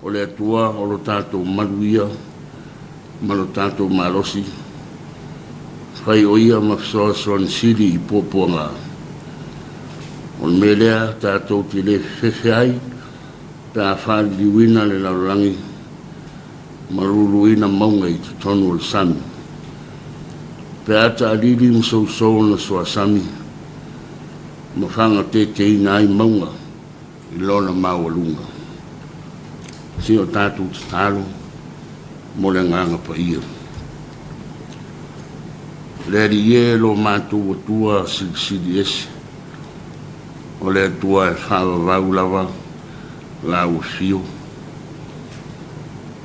o le atua o lo tātou maruia, ma lo tātou malosi. Whai o ia mafsoa Swan City I pōpōnga. O le melea tātou te le whewhe ai, pēa whāri liwina le laurangi, maruluina maunga I te tonu o le sami. Pēa ta alili msou na soa sami, ma whanga te ina ai maunga, I lona mawalunga. Si o tātou te talo, mo le nganga pa ia. Le ri e lo mātou atua sili esi. O le atua e whawa waulawa, la o fio.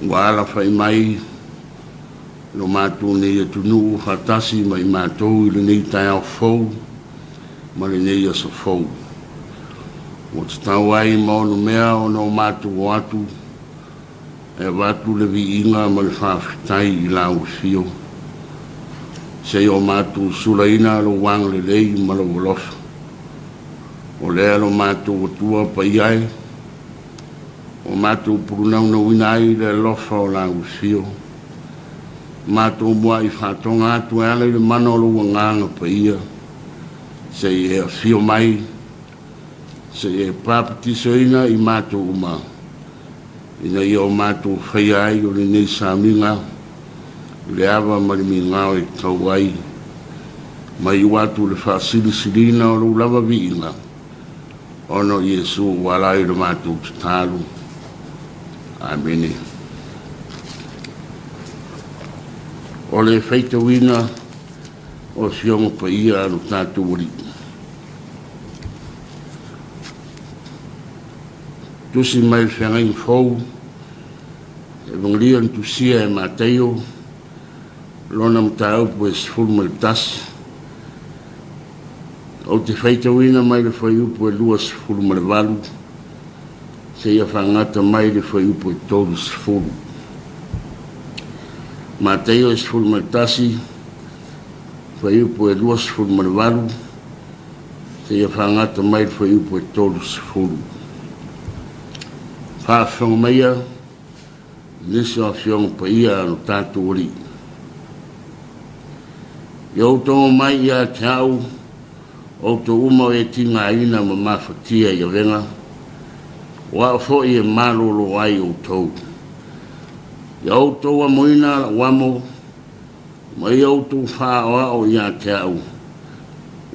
Wa ala whai mai, lo mātou nei atu nuu whatasi mai mātou I le nei Taeao fau, ma le nei asa fau. O te tau ai maonu mea o no mātou o atu, e watu le vi inga ma le whawhitai I la o fio. Se o mātou sulaina lo wang le lei ma lo wolofa. O lea lo mātou atua pa iai, o mātou purunau na winai le lofa o la o fio. Mātou mua I whatonga atu ale le mana lo wanganga pa ia. Se e a fio mai, se e papatiso ina I mātou uma. Ina I o mātou whai ai o le nei sāminga, le awa marimi ngāo I tau ai, mai watu le whasilisirina o lo lava viinga, ono Yesu walai le mātou te tālu. Amene. O le whaita wina o fionga pa ia anu tātou wari. Tusi mai whangai fau, e vangalian tusia e Taeao, lona mtau po e sifuru mai tasi. O te whaita wina mai le whaiu po e lua sifuru mai walu, se ia whangata mai le whaiu po e tolu sifuru. Taeao e sifuru mai tasi, whaiu po e lua sifuru mai walu, se ia whangata mai le whaiu po e tolu sifuru. Whawhonga maia, nisi o whionga pa ia anu tātou ori. Iau tongo mai ia Taeao, o to uma e tinga ina ma mawhatia ia venga, wa fo I e malolo ai o tau. Iau toa moina wamo, ma iau to whaoa o ia Taeao,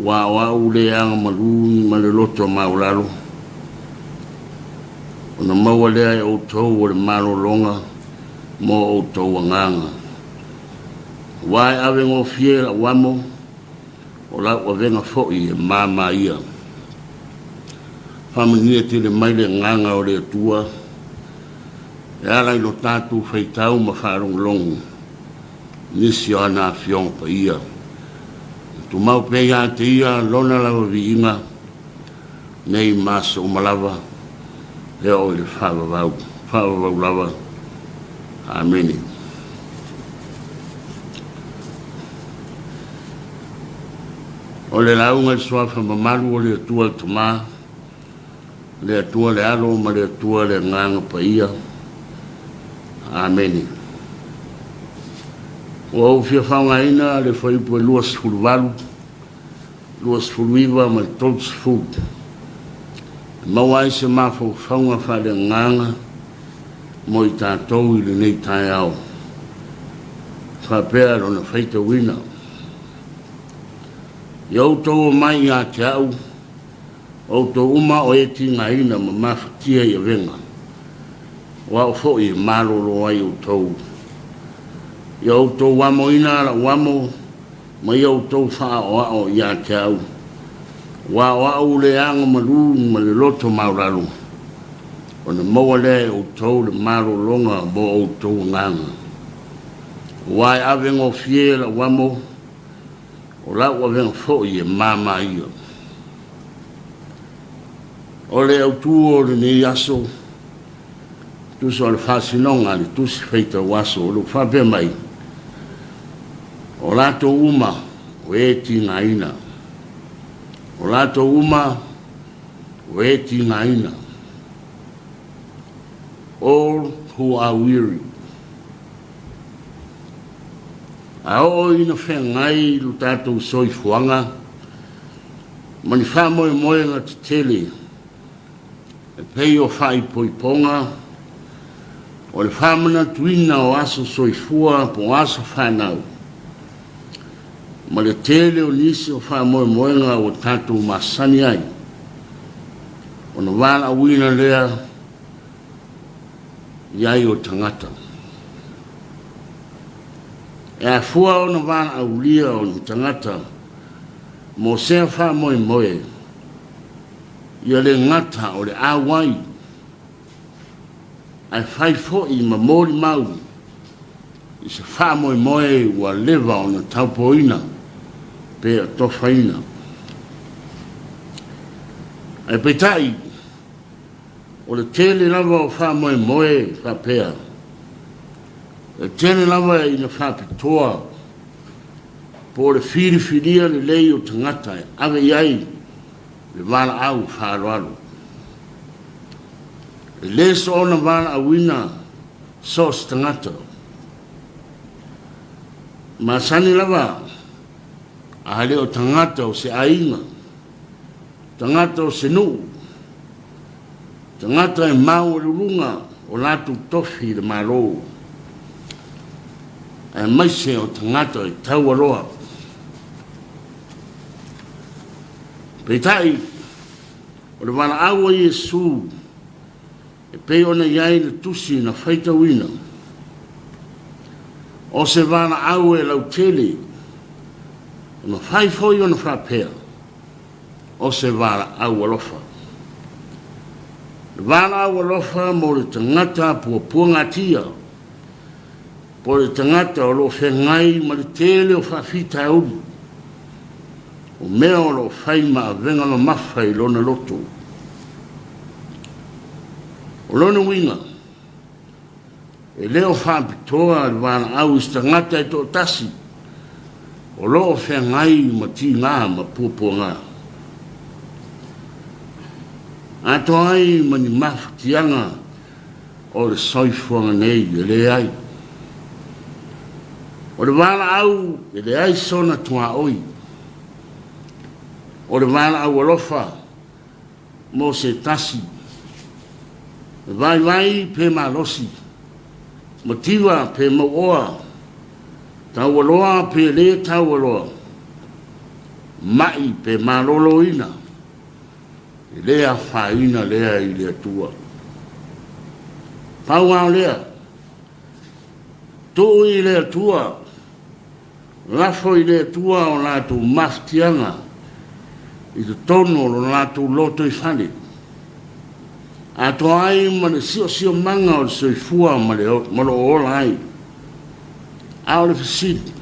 wa ule anga maruni ma le loto maulalo. Ona maua lea e o tau o le malolonga, mo o tau anganga. Wai awe ngō fiera wamo, o lau a venga fo'i e māma ia. Whamania te le maile nganga o le atua, e alai no tātou whaitau ma wharong longu, nisi o ana whiong pa ia. Tu mau pēia te ia lona lawa vi inga, nei masa o malawa, e o le whawawau lawa. Amene. O le launga soafa mamalu o le atua le tama, le atua le alo ma le atua le nganga pa ia. Amene. O au fia whaunga ina le whaipu e luas fuluwalu, luas fuluiwa ma le tolts food. Mawai se mafo whaunga whale nganga, mo I tātou I le nei Taeao. Whapea rona whaita wina. Iau tau mai ia Taeao, o tau uma o e tinga ina ma mawhatia I venga. Wa o fo I malolo ai o tau. Iau tau wamo ina la wamo, ma iau tau wha o ia Taeao. Wa ule anga malu ma le loto mauralo. Ona maua lea o tau le malolonga mo o tau nganga. Wai awe ngō fiera wamo, o lau awenga fo'i e mama ia. O le au tuo le nei aso, tuso le whasinonga le tusi feita waso, o lu whape mai. O lato uma, o e tina ina. O lato uma, o e tina ina. all who are weary. Ao ina whengai lu tātou soifuanga, mani whamoe moe ngā te tele, e pei o whai poiponga, o le whamana tuina o aso soifua po aso whanau. Ma le tele o nisi o whamoe moe ngā o tātou masani ai, o na wala wina lea, iai o tangata. E a fua o na wala aulia o ni tangata, mo sea whamoe moe, ia le ngata o le awai, ai whai fo'i ma mori mau, i se whamoe moe ua lewa o na taupoina, pe a tofaina. Ai peitai, o le tele lava o whamoe moe whapea, e tele lava i na whapitoa, po le whiriwhiria le lei o tangata e ave iai, le wala au wharoaro. E le so ona wala awina sos tangata. Ma sani lava, a hale o tangata o se ainga, tangata o se nuu, tangata e mau rurunga o latu tofi le marou, e maise o tangata e tau aloha. Peitai, o le wana awa Yesu, e pei ona iai le tusi na whaita wina. O se wana awa e lau tele, o na whaifoi o na whapea, o se wana awa lofa. Le wana awa lofa mo le tangata pua ngatia, po le tangata o lo whengai ma le tele o whawhita uri, o mea o lo whaima a venga ma mawhai lona loto. O lona winga, e leo whapitoa le wana au istangata e to tasi, o lo whengai ma ti ngā ma pupua ngā. Ato ai mani mawhatianga o le soifuanga nei e le ai. O le wana au e le ai sona tua oi. O le wana au alofa mo se tasi. Vai pe malosi. Motiva pe moa. Tau aloa pe le tau aloa. Mai pe maloloina. I lea whaina lea i lea tua. Pau au lea. Tō i lea tua. Lafo i lea tua o lātou maftianga. I te tono o lātou loto i whane. A to ai ma le sio manga o le soifua ma le ola ai. Au le fasiti.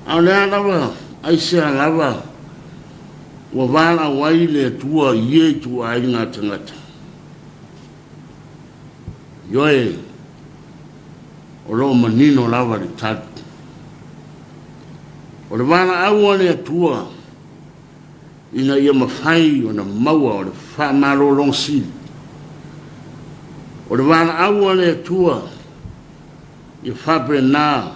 Au lea lava, ai sea lava. Wa wala wai le tua ie tu ai ngā tangata. Ioe, o lo manino lava le tatu. O le wala aua le tua, ina ia mawhai o na maua o le whamaro long sili. O le wala aua le tua, ia whape nā,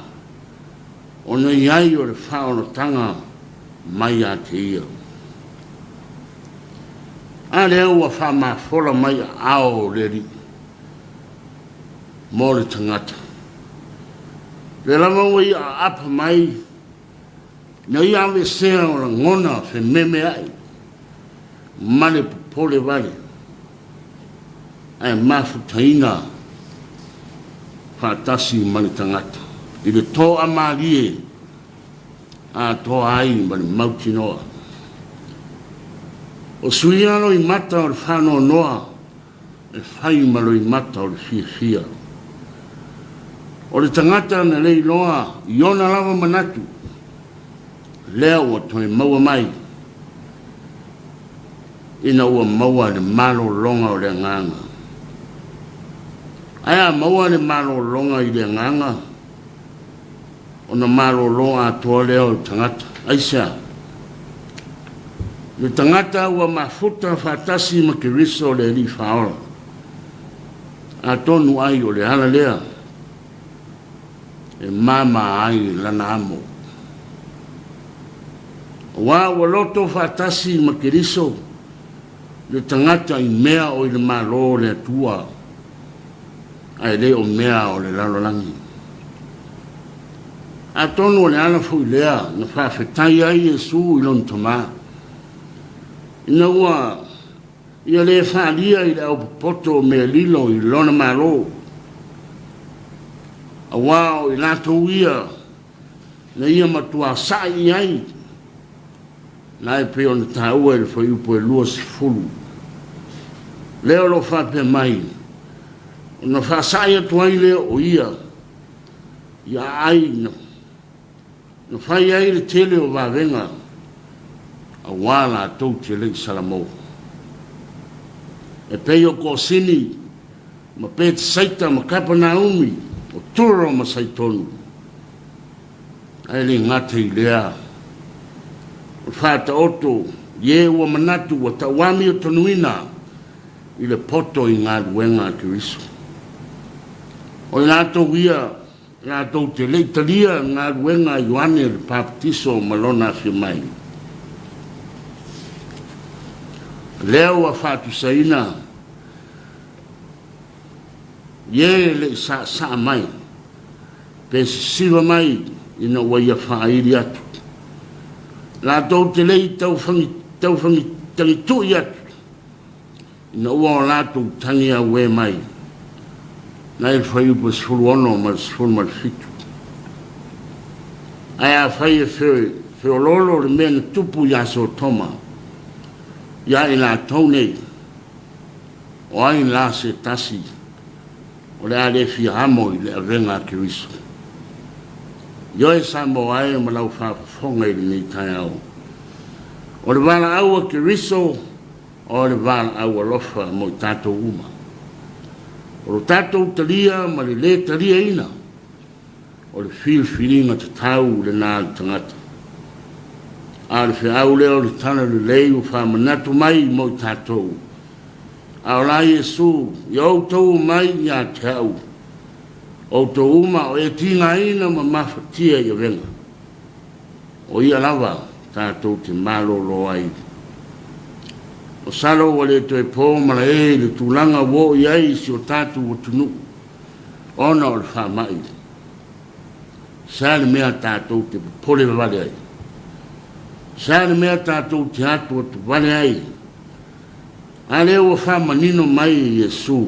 o na iai o le whaono tanga mai a te ia. A lea ua whamafola mai a ao reri. Mō le tangata. Le lama ua ia apa mai. Na ia ave sea o la ngona fe meme ai. Mane pole vale. Ai mafu taina. Whatasi mani tangata. I le tō amarie. A tō ai mani mauti noa. O suiano i mata o le whano noa, e whai malo i mata o le fia. O le tangata na lei loa, i ona lava manatu, lea ua toi maua mai, ina ua maua le malo longa o le nganga. Aia maua le malo longa i le nganga, o na malo longa atoa lea o le tangata, aisea. Le tangata ua mafuta whatasi ma ke riso le li whaora. a tonu ai o le ala lea e mama ai lana amo wa loto fatasi makiriso le tangata i mea o le malo le tua ai le o mea o le lalolangi a tonu le ala fu lea na whawhetai ai Iesu i lon toma ina ua ia le whaalia i le au poto me lilo i lona malo a wao i lato ia na ia matua sai ai na e peo na taua i le whaiupo e lua sifuru leo lo whape mai o na whaasai atu ai leo o ia ai na whai ai le tele o wawenga a wala tau te lei salamo e peo ko sini ma pe te saita ma kapa na umi o turo ma saitonu ai le ngate i lea o whata oto ye ua manatu wa tawami o tonuina i le poto i ngā ruenga ki riso o i nato wia nato te leitalia ngā ruenga i wane le paptiso malona fi mai leo a whatu saina ye le sa mai pe siva mai ina waia whairi atu la tau te lei tau whangi tangi tui atu ina ua o lātou tangi a we mai na e whaiupa sifuru ono ma sifuru ma fitu ai a whai e whiololo le mea na tupu ia so toma ia i la tau nei o ai la se tasi o le ale fi amo i le avenga ki riso yo e Samoa e ma lau whafonga i nei Taeao o le wala aua ki riso o le wala aua lofa mo i tātou uma o le tātou talia ma le talia ina o le whiringa te tau le nā le tangata a le whiau leo le tana le leu whamanatu mai mo i tātou a o la Iesu i outou mai i a Taeao outou uma o e tinga ina ma mawhatia i a venga o ia lava tātou te malolo ai o salo o le to e pō mara e le tūlanga wo i ai si o tātou o tunu ona o le whamai sa le mea tātou te pole vale ai sa le mea tātou te atu o te vale ai a leo o whamanino mai i Iesu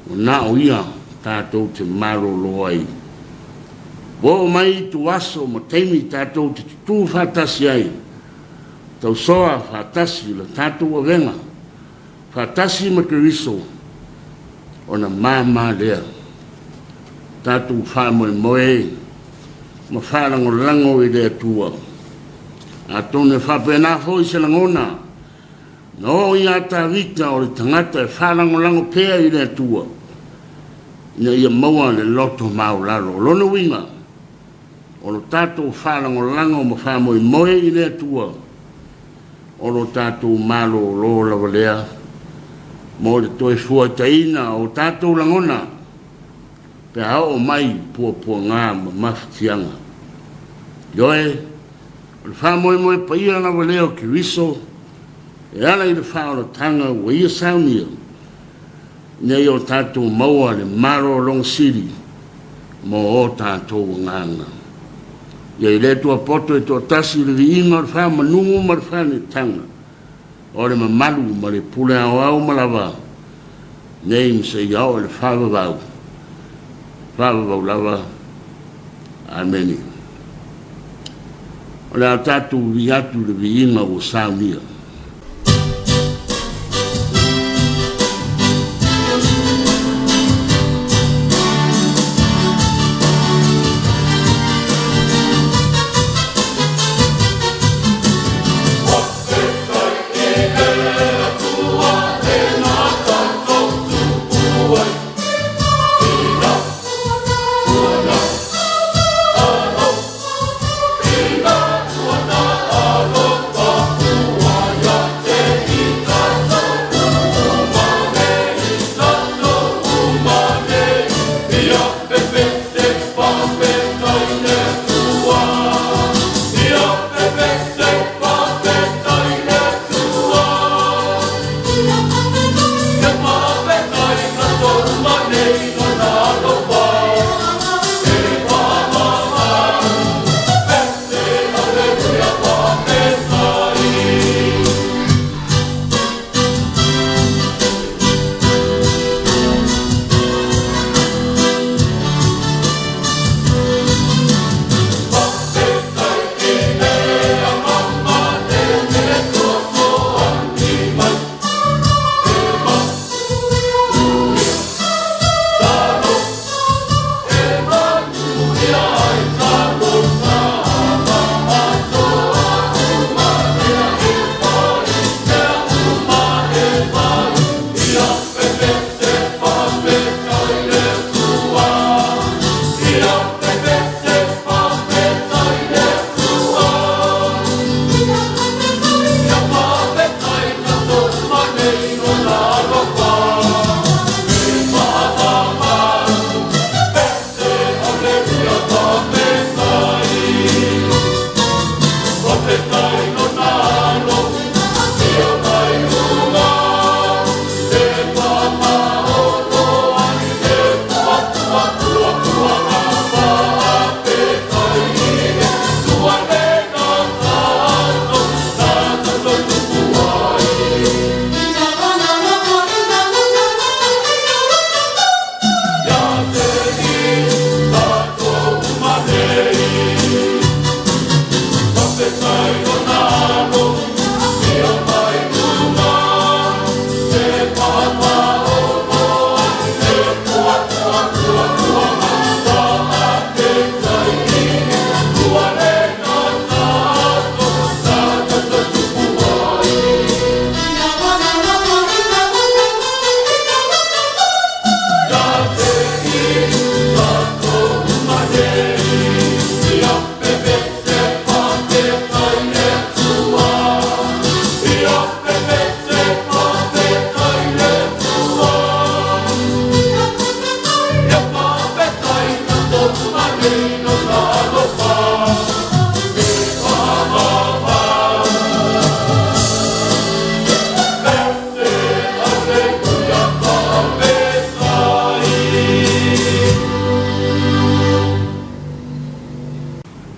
o na o ia tātou te malolo ai wo mai tu aso mo teimi tātou te tutu whatasi ai tau soa whatasi la tātou a venga whatasi ma kiriso o na māma lea tātou whamoe moe ma wharango lango i lea tua a tone whapena hoi se langona no ia ta vita o le tangata e wharango lango pēa i lea tua ina ia maua le loto mau lalo lona winga o lo tātou wharango lango ma whamoe moe i lea tua o lo tātou malo lo lavalea mo le toi fuataina o tātou langona pe hao mai pua ngā ma mawhitianga yoe o le whamoe moe paia lavalea o ki riso e ala i le whaola tanga wa ia saunia nei o tātou maua le maro long siri mo o tātou nganga ia i le tua poto e tua tasi le viinga o le wha manungu ma le wha ne tanga o le mamalu ma le pule au ma lava nei mse iau e le whavavau lava ameni o le a tātou vi atu le viinga o saunia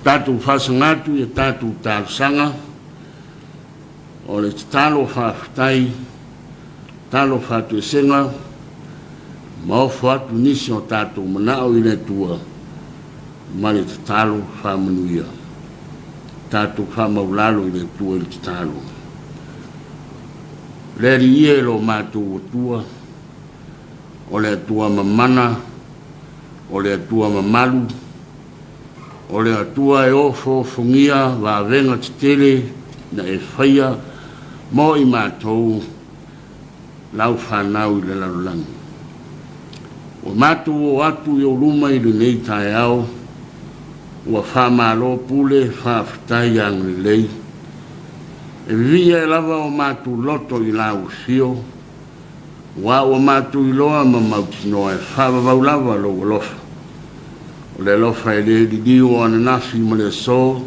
Tātou whasangatu e tātou tāsanga o le talo whawhitai, talo whatu e senga, mau whatu nisi o tātou manao I le tua, ma le talo whamanuia, tātou whamaulalo I le tua I le talo. Le ri ie lo mātou o tua, o le tua mamana, o le tua mamalu, o le atua e ofo fungia wa venga titele na e whaia mo I mātou lau whanau I le lalulangi. O mātou o atu I o luma I le nei Taeao, ua whamalo pule whawhitai ang le lei. E via e lava o mātou loto I la usio, wa o mātou I loa ma mautinoa e whawavau lava lo lofa. O le lofa e le didio o ananafi ma le so,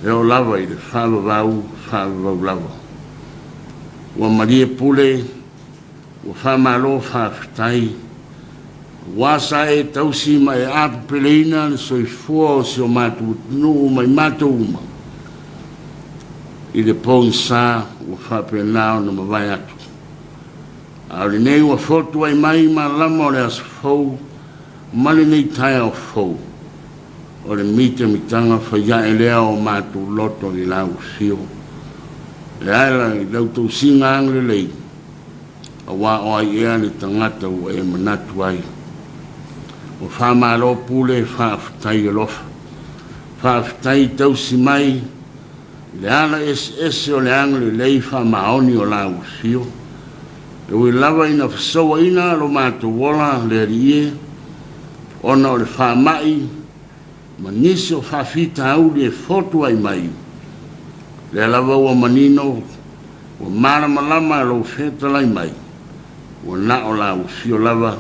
e o lava I le whawavau lava. Ua marie pule, ua whamalo whawhitai, wasa e tausi ma e apapeleina le soifua o si o mātou tunu mai mātou uma. I le pōng sā, ua whapenao na mawai atu. A le nei ua fotu ai mai ma lama o le asafou, mali nei Taeao fou, o le mita mitanga whaia e lea o mātou loto I lau sio. E aela I lau tau singa ang le lei, a wā o ai ea le tangata o e manatu ai. O whamalo pule whawhitai e lofa, whawhitai tau si mai, le ala ese o le ang le lei whamaoni o lau sio. E ui lava ina whasoa ina lo mātou wola le rie, ona o le whamai, ma nisi o whawhita au le fotu ai mai. Le lava ua manino, ua maramalama lo whetalai mai, ua na o lau sio lava,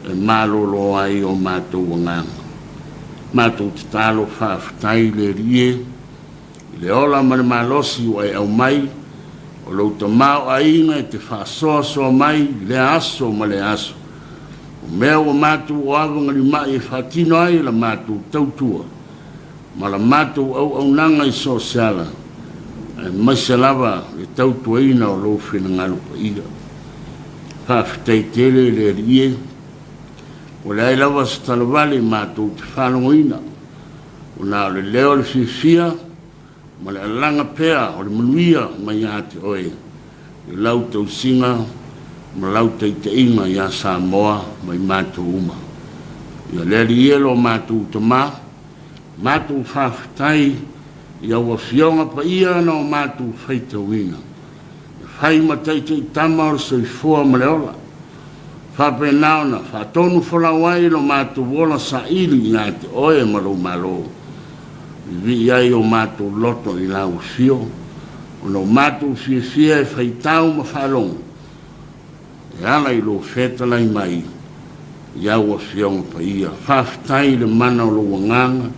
e malolo ai o mātou wanganga. Mātou te talo whawhitai le rie, le ola ma le malosi o e au mai, o lau ta mau a inga e te whasoa soa mai, le aso ma le aso. O mea o mātou o awanga li mai e whatino ai la mātou tautua, ma la mātou au nanga I sosiala, e maise lava le tautua ina o lau whina ngalupa ira. Whawhitai tele le rie, o le ai lava sa talavale mātou te whanongo ina, o nā le leo le whiwhia, ma le alanga pea o le manuia mai ate oe, I lau tau singa, ma lau te inga ia Samoa mai mātou uma. Ia le lia lo mātou tama, mātou whawhitai, ia ua fionga pa ia na o mātou whaitawina. Whai matai te tama o soifua ma le ola. Whape naona, whatonu whalawai lo mātou wola sa ili ngā te oe malo malo. Vi ai o mātou loto i lau fio, o no mātou fia e whaitau ma whalong. E ala i lo whetalai mai, ia ua fionga pa ia. Whawhitai le mana o lo wanganga,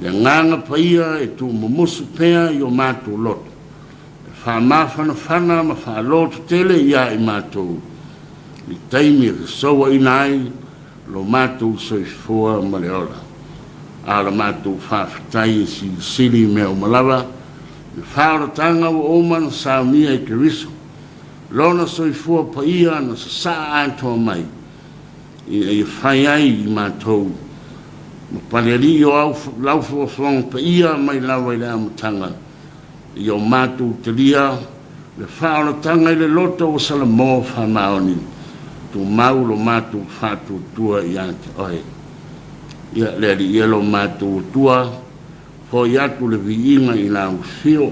le nganga pa ia e tu mumusu pea i o mātou loto. Whamawhana whana ma whaloto tele ia i mātou. I taimi e soa inai, lo mātou soifua ma le ora. Ala mātou whawhitai e si siri me o malawa, e whaoratanga o omana sa mia e keriso. Lona soifua pa ia na sa saa antoa mai. I whai ai i mātou. Ma paleri o laufu o whong pa ia mai lawa i le amatanga. I o mātou te lia, le whaoratanga i le loto o salamo whamaoni, tu mau lo mātou whātou tua i ante oe. Ia le li lo mātou tua, po i atu le viinga i nā usio,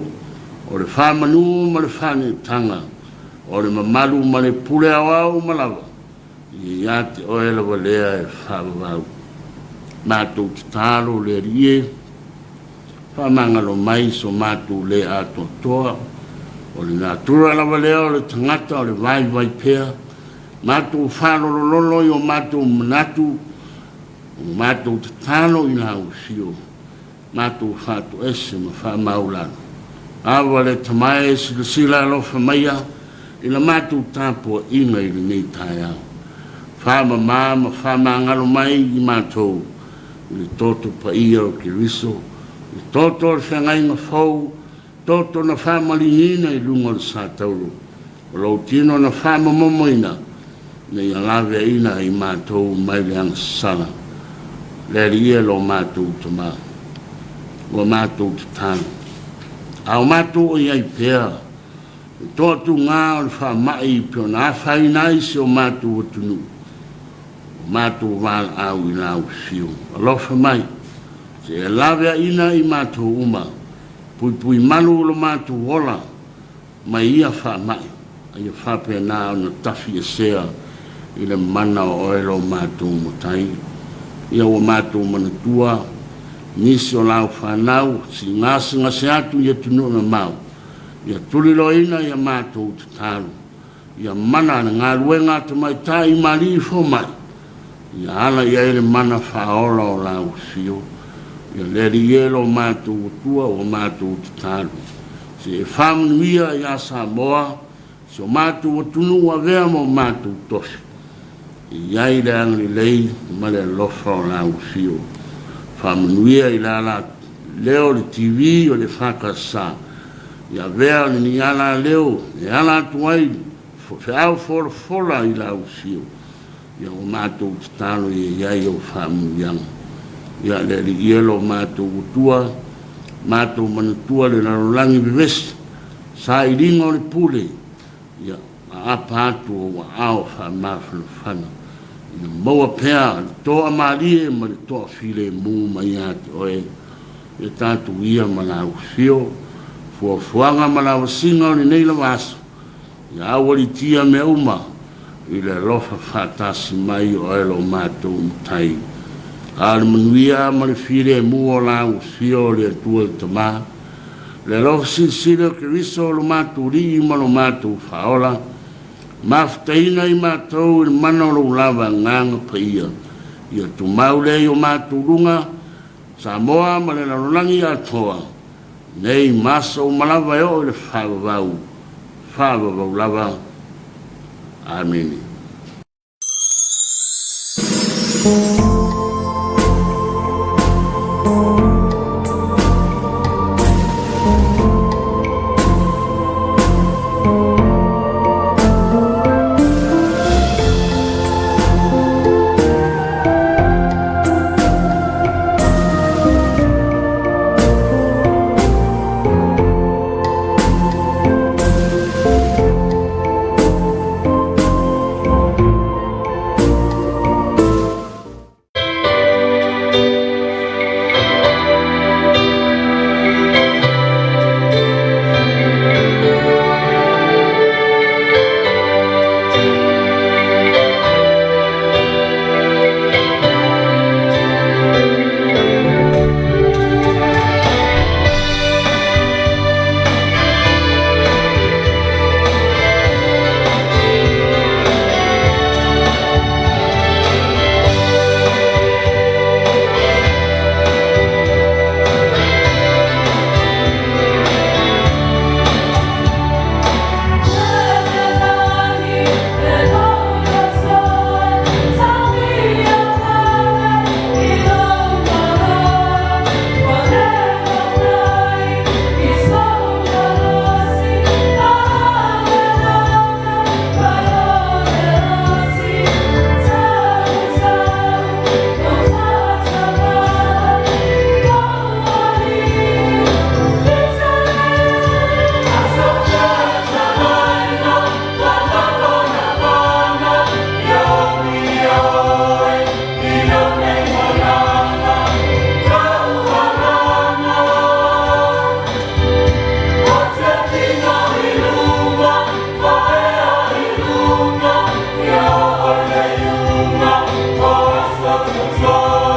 o le whamanu ma le whane tanga, o le mamalu ma le pule au malawa, i ate oe la walea e whawawau. Mātou te tālo le rie, whamangalo mai so mātou le ato toa, o le nātura lawa leo le tangata o le vai pēr, mātou whalolololo i o mātou manatu, o mātou te tālo i nā usio, mātou whātou ese ma whamaulano. Awa le tamae sila alofa maia, i la mātou tāpua inga i le nei Taeao. Whamamama, whamangalo mai i mātou, i le toto pa ia o ke riso, i toto le whangai ma fau, toto na whamalihina i lunga le sātauro, o lau tino na whamamomoina, na i alawea ina i mātou mai le anga sala. Leri ia lo mātou te mā, o mātou te tāna. Ao mātou o iai pēr, i tōtu ngā o le whamai i pio na awhai nai se o mātou o tunu. O mātou wāla au i nā usio. Alofa mai, se e lawea ina i mātou uma, pui manu lo mātou ola, mai ia whamai, a ia whapea nā o na tafi e sea, i le mana o oelo mātou motai. Ia o mātou manatua, nisi o lau whanau, si ngāsinga se atu ia tunu na mau. Ia tulilo ina ia mātou te tālu. Ia mana na ngā ruenga te mai tā i mali i fo mai. Ia ala ia ele mana whaola o lau sio. Ia leri ielo mātou o tua o mātou te tālu. Se e whamunuia ia Samoa, se o mātou o tunu wa vea mo mātou tosi. Ia i le angli lei, ma le lofa o lau sio. Whamunuia i la leo le TV o le whakasa. Ia vea le ni ala leo, e ala tuai, fe au fola i lau sio. Ia o mātou te talo i iai o whamunuianga. Ia le li ielo mātou utua, mātou manatua le narolangi bivesi, sa i ringa o le pule. Ia a apatu o wa ao whamafana whana. Ia maua pēr, toa marie ma le toa file mū mai ate oe. Ia tātou ia ma lau sio, fuafuanga ma lau singa o ni neila waso. Ia awali tia me uma, i le lofa whatasi mai o elo mātou mtai. Ale manuia ma le file mū o lau sio le atua i tamā. Le lofa sinsile o ke riso o lo mātou rii ma lo mātou whaola. Maftaina i mātou i mana o lo lava nganga pa ia. Ia tu maulei o mātou runga, Samoa ma le larolangi atoa. Nei masa o malawa o le whawawau lava. Amen. God.